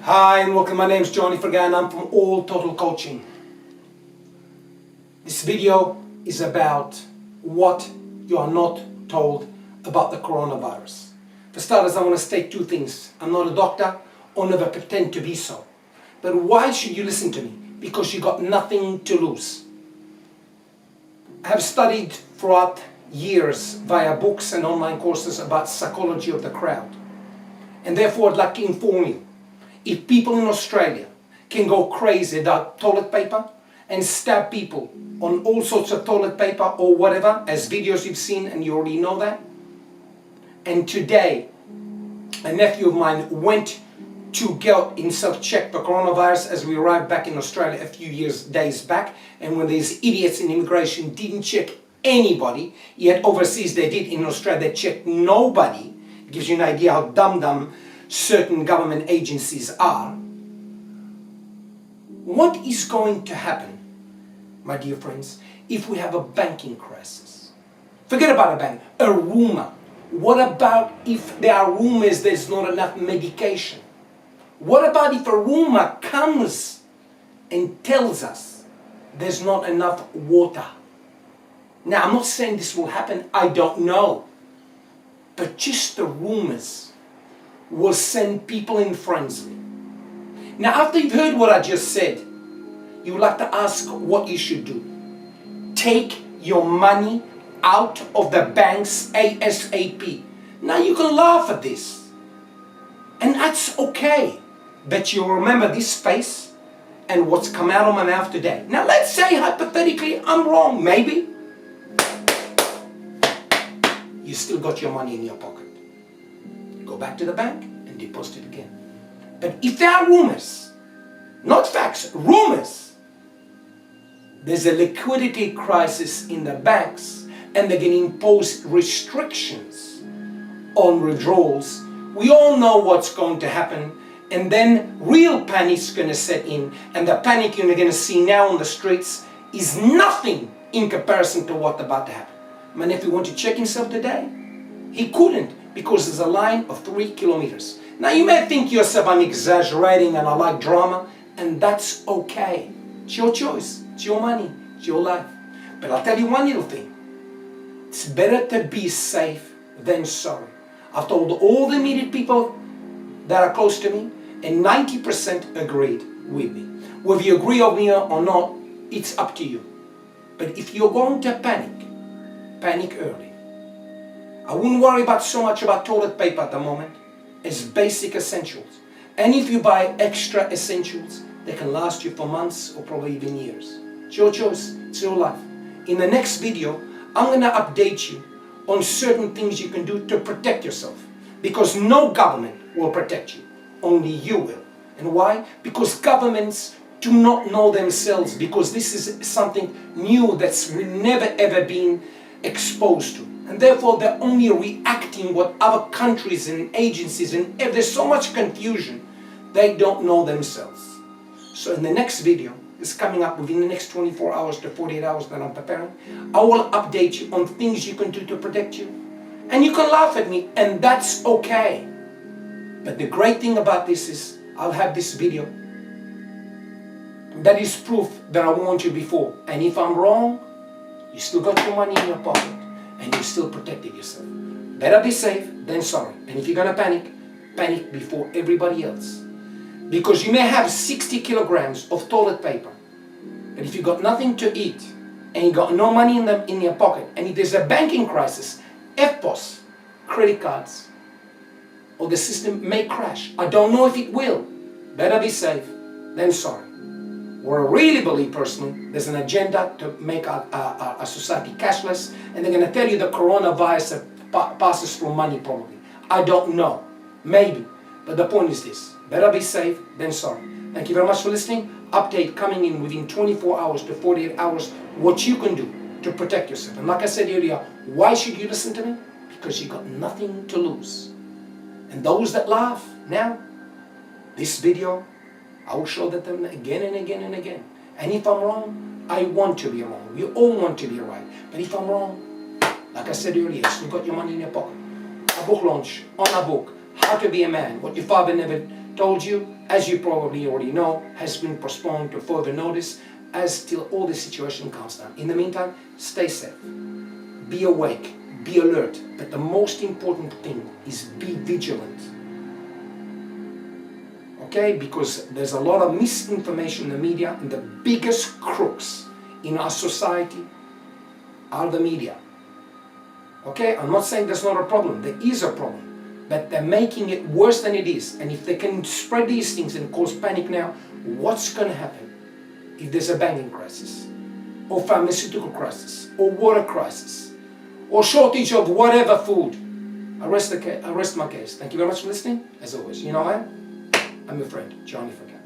Hi and welcome, my name is Johnny Fergan, I'm from All Total Coaching. This video is about what you are not told about the coronavirus. For starters, I want to state two things. I'm not a doctor or never pretend to be so. But why should you listen to me? Because you got nothing to lose. I have studied throughout years via books and online courses about psychology of the crowd. And therefore I'd like to inform you. If people in Australia can go crazy about toilet paper and stab people on all sorts of toilet paper or whatever, as videos you've seen and you already know that, and today a nephew of mine went to get himself checked for coronavirus as we arrived back in Australia a few days back, and when these idiots in immigration didn't check anybody, yet overseas they did, in Australia they checked nobody. It gives you an idea how dumb certain government agencies are. What is going to happen, my dear friends, if we have a banking crisis? Forget about a bank, a rumor. What about if there are rumors there's not enough medication? What about if a rumor comes and tells us there's not enough water? Now, I'm not saying this will happen, I don't know. But just the rumors will send people in frenzy. Now, after you've heard what I just said, you would like to ask what you should do. Take your money out of the banks ASAP. Now, you can laugh at this, and that's okay. But you'll remember this face and what's come out of my mouth today. Now, let's say hypothetically I'm wrong, maybe. You still got your money in your pocket. Go back to the bank and deposit it again. But if there are rumors, not facts, rumors, there's a liquidity crisis in the banks and they're going to impose restrictions on withdrawals, we all know what's going to happen, and then real panic's going to set in, and the panic you're going to see now on the streets is nothing in comparison to what's about to happen. My nephew wanted to check himself today. He couldn't, because there's a line of 3 kilometers. Now you may think to yourself I'm exaggerating and I like drama, and that's okay. It's your choice, it's your money, it's your life. But I'll tell you one little thing. It's better to be safe than sorry. I've told all the immediate people that are close to me, and 90% agreed with me. Whether you agree with me or not, it's up to you. But if you're going to panic early. I wouldn't worry so much about toilet paper at the moment. It's basic essentials. And if you buy extra essentials, they can last you for months or probably even years. It's your choice, it's your life. In the next video, I'm going to update you on certain things you can do to protect yourself. Because no government will protect you, only you will. And why? Because governments do not know themselves, because this is something new that's never ever been exposed to. And therefore they're only reacting what other countries and agencies, and if there's so much confusion, they don't know themselves. So in the next video, it's coming up within the next 24 hours to 48 hours that I'm preparing, I will update you on things you can do to protect you. And you can laugh at me, and that's okay. But the great thing about this is, I'll have this video that is proof that I warned you before. And if I'm wrong, you still got your money in your pocket, and you still protected yourself. Better be safe than sorry. And if you're gonna panic before everybody else. Because you may have 60 kilograms of toilet paper, but if you got nothing to eat, and you got no money in your pocket, and if there's a banking crisis, FPOS, credit cards, or the system may crash. I don't know if it will. Better be safe than sorry. Where I really believe personally, there's an agenda to make a society cashless, and they're going to tell you the coronavirus passes through money probably. I don't know. Maybe. But the point is this. Better be safe than sorry. Thank you very much for listening. Update coming in within 24 hours to 48 hours what you can do to protect yourself. And like I said earlier, why should you listen to me? Because you got nothing to lose. And those that laugh now, this video, I will show that them again and again and again. And if I'm wrong, I want to be wrong. We all want to be right. But if I'm wrong, like I said earlier, you still got your money in your pocket. A book launch on a book, How to Be a Man, what your father never told you, as you probably already know, has been postponed to further notice as till all the situation calms down. In the meantime, stay safe, be awake, be alert, but the most important thing is be vigilant. Okay, because there's a lot of misinformation in the media, and the biggest crooks in our society are the media. Okay, I'm not saying there's not a problem, there is a problem, but they're making it worse than it is. And if they can spread these things and cause panic now, what's going to happen if there's a banking crisis, or pharmaceutical crisis, or water crisis, or shortage of whatever food? I rest my case. Thank you very much for listening. As always, you know I am. I'm your friend, Johnny Forget.